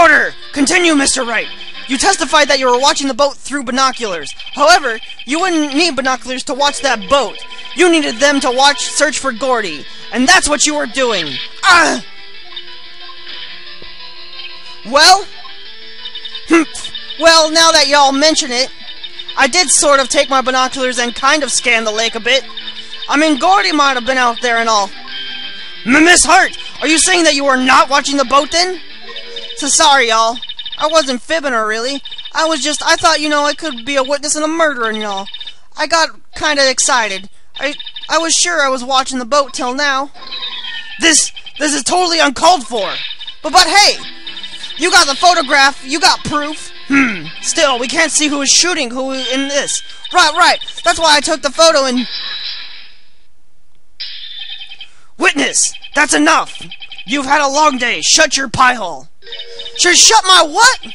order! Continue, Mr. Wright. You testified that you were watching the boat through binoculars. However, you wouldn't need binoculars to watch that boat. You needed them to search for Gordy. And that's what you were doing. Ah! Well? Well, now that y'all mention it, I did sort of take my binoculars and kind of scan the lake a bit. I mean, Gordy might have been out there and all. Miss Hart, are you saying that you were not watching the boat then? So sorry, y'all. I wasn't fibbing her, really. I thought, I could be a witness in a murder and all. I got kinda excited. I was sure I was watching the boat till now. This is totally uncalled for. But hey, you got the photograph, you got proof. Still, we can't see who is shooting who in this. Right. That's why I took the photo and... Witness! That's enough! You've had a long day. Shut your pie hole. Shut my what?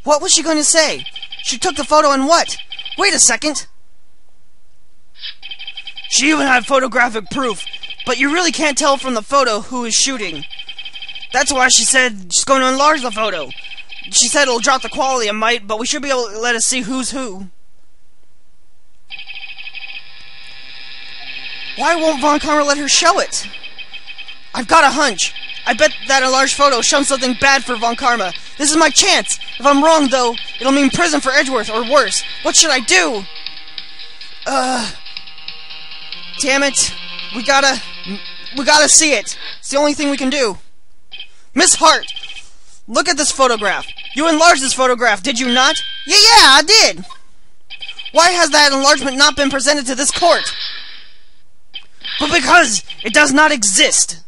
What was she going to say? She took the photo and what? Wait a second. She even had photographic proof, but you really can't tell from the photo who is shooting. That's why she said she's going to enlarge the photo. She said it'll drop the quality a mite, but we should be able to let us see who's who. Why won't Von Karma let her show it? I've got a hunch. I bet that enlarged photo shows something bad for Von Karma. This is my chance. If I'm wrong, though, it'll mean prison for Edgeworth, or worse. What should I do? Damn it. We gotta see it. It's the only thing we can do. Miss Hart, look at this photograph. You enlarged this photograph, did you not? Yeah, I did. Why has that enlargement not been presented to this court? But because it does not exist.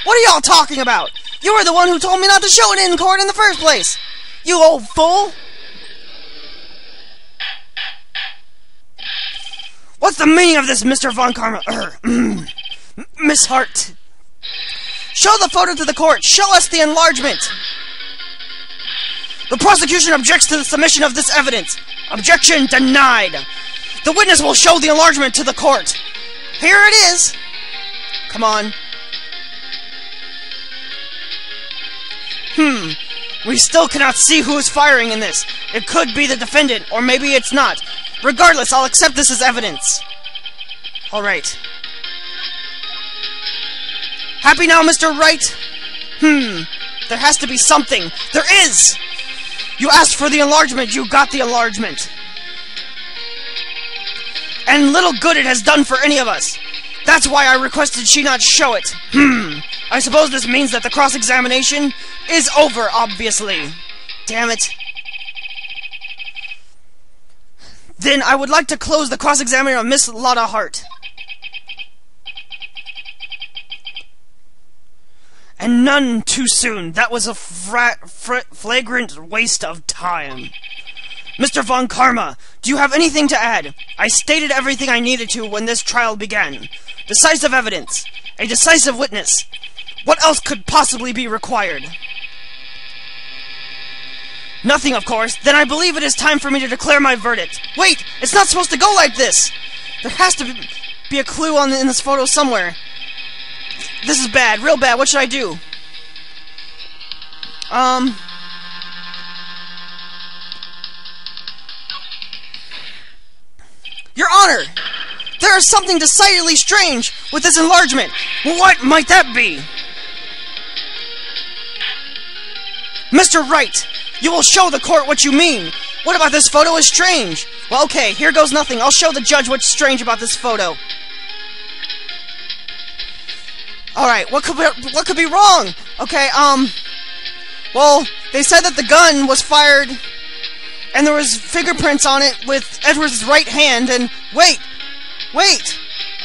What are y'all talking about? You were the one who told me not to show it in court in the first place. You old fool. What's the meaning of this, Mr. Von Karma? Miss Hart. Show the photo to the court. Show us the enlargement. The prosecution objects to the submission of this evidence. Objection denied. The witness will show the enlargement to the court. Here it is. Come on. We still cannot see who is firing in this. It could be the defendant, or maybe it's not. Regardless, I'll accept this as evidence. Alright. Happy now, Mr. Wright? There has to be something. There is! You asked for the enlargement, you got the enlargement. And little good it has done for any of us. That's why I requested she not show it. I suppose this means that the cross-examination is over, obviously. Damn it. Then I would like to close the cross-examination of Miss Lotta Hart. And none too soon. That was a flagrant waste of time. Mr. Von Karma, do you have anything to add? I stated everything I needed to when this trial began. Decisive evidence. A decisive witness. What else could possibly be required? Nothing, of course. Then I believe it is time for me to declare my verdict. Wait! It's not supposed to go like this! There has to be a clue in this photo somewhere. This is bad. Real bad. What should I do? Your Honor! There is something decidedly strange with this enlargement. What might that be? Mr. Wright, you will show the court what you mean. What about this photo is strange? Well, okay, here goes nothing. I'll show the judge what's strange about this photo. Alright, what could be wrong? Okay, well, they said that the gun was fired, and there was fingerprints on it with Edward's right hand, and wait!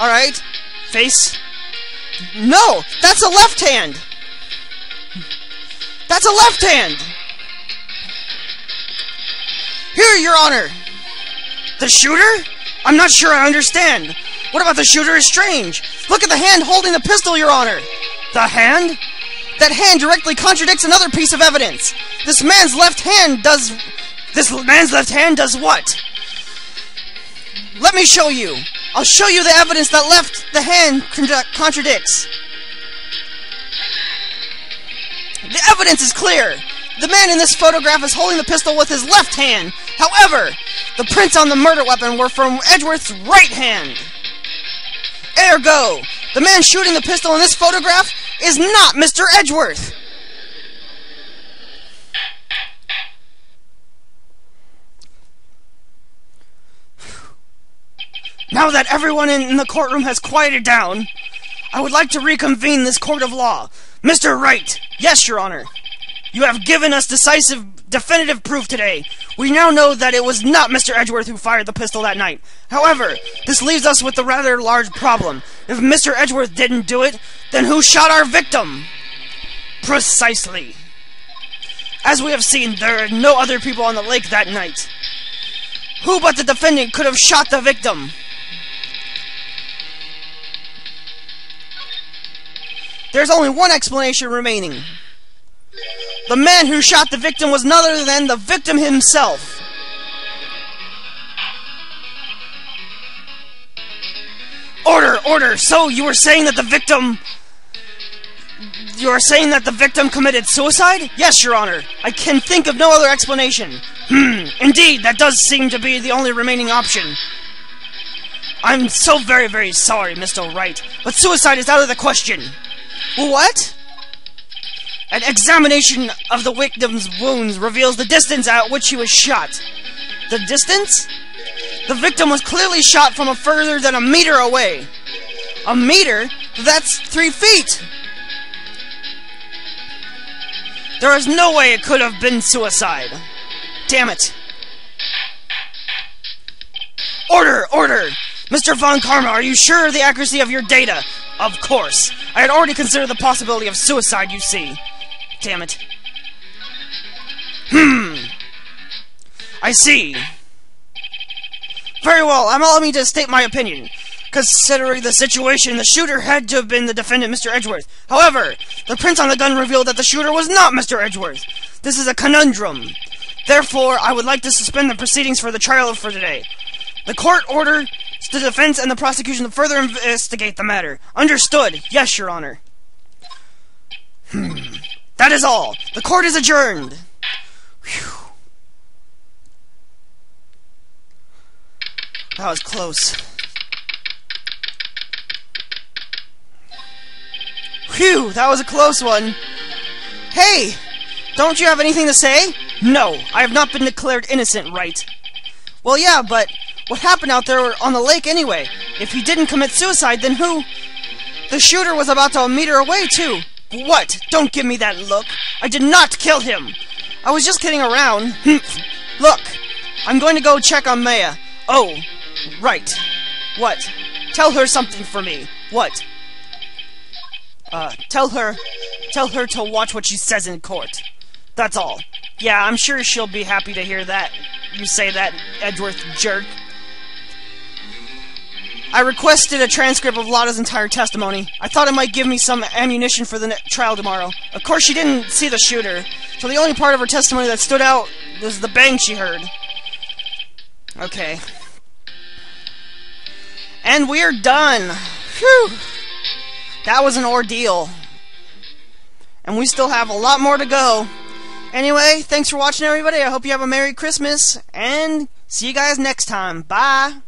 Alright, face. No, that's a left hand! That's a left hand! Here, Your Honor! The shooter? I'm not sure I understand. What about the shooter is strange? Look at the hand holding the pistol, Your Honor! The hand? That hand directly contradicts another piece of evidence. This man's left hand does what? Let me show you. I'll show you the evidence that the hand contradicts. The evidence is clear. The man in this photograph is holding the pistol with his left hand. However, the prints on the murder weapon were from Edgeworth's right hand. Ergo, the man shooting the pistol in this photograph is not Mr. Edgeworth. Now that everyone in the courtroom has quieted down, I would like to reconvene this court of law. Mr. Wright, yes, Your Honor. You have given us decisive, definitive proof today. We now know that it was not Mr. Edgeworth who fired the pistol that night. However, this leaves us with a rather large problem. If Mr. Edgeworth didn't do it, then who shot our victim? Precisely. As we have seen, there are no other people on the lake that night. Who but the defendant could have shot the victim? There's only one explanation remaining. The man who shot the victim was none other than the victim himself. Order! Order! So you were saying that the victim... You are saying that the victim committed suicide? Yes, Your Honor. I can think of no other explanation. Indeed, that does seem to be the only remaining option. I'm so very, very sorry, Mr. Wright, but suicide is out of the question. What? An examination of the victim's wounds reveals the distance at which he was shot. The distance? The victim was clearly shot from further than a meter away. A meter? That's 3 feet! There is no way it could have been suicide. Damn it. Order! Order! Mr. Von Karma, are you sure of the accuracy of your data? Of course. I had already considered the possibility of suicide, you see. Damn it. I see. Very well, allow me to state my opinion. Considering the situation, the shooter had to have been the defendant, Mr. Edgeworth. However, the prints on the gun revealed that the shooter was not Mr. Edgeworth. This is a conundrum. Therefore, I would like to suspend the proceedings for the trial for today. The court orders the defense and the prosecution to further investigate the matter. Understood. Yes, Your Honor. That is all. The court is adjourned. Whew. That was close. Phew, that was a close one. Hey, don't you have anything to say? No, I have not been declared innocent, Wright. Well, yeah, but what happened out there on the lake anyway? If he didn't commit suicide, then who? The shooter was about a meter away, too. What? Don't give me that look. I did not kill him. I was just kidding around. Look, I'm going to go check on Maya. Oh, right. What? Tell her something for me. What? Tell her to watch what she says in court. That's all. Yeah, I'm sure she'll be happy to hear that. You say that, Edgeworth jerk. I requested a transcript of Lotta's entire testimony. I thought it might give me some ammunition for the trial tomorrow. Of course, she didn't see the shooter, so the only part of her testimony that stood out was the bang she heard. Okay. And we're done. Phew. That was an ordeal. And we still have a lot more to go. Anyway, thanks for watching, everybody. I hope you have a Merry Christmas, and see you guys next time. Bye!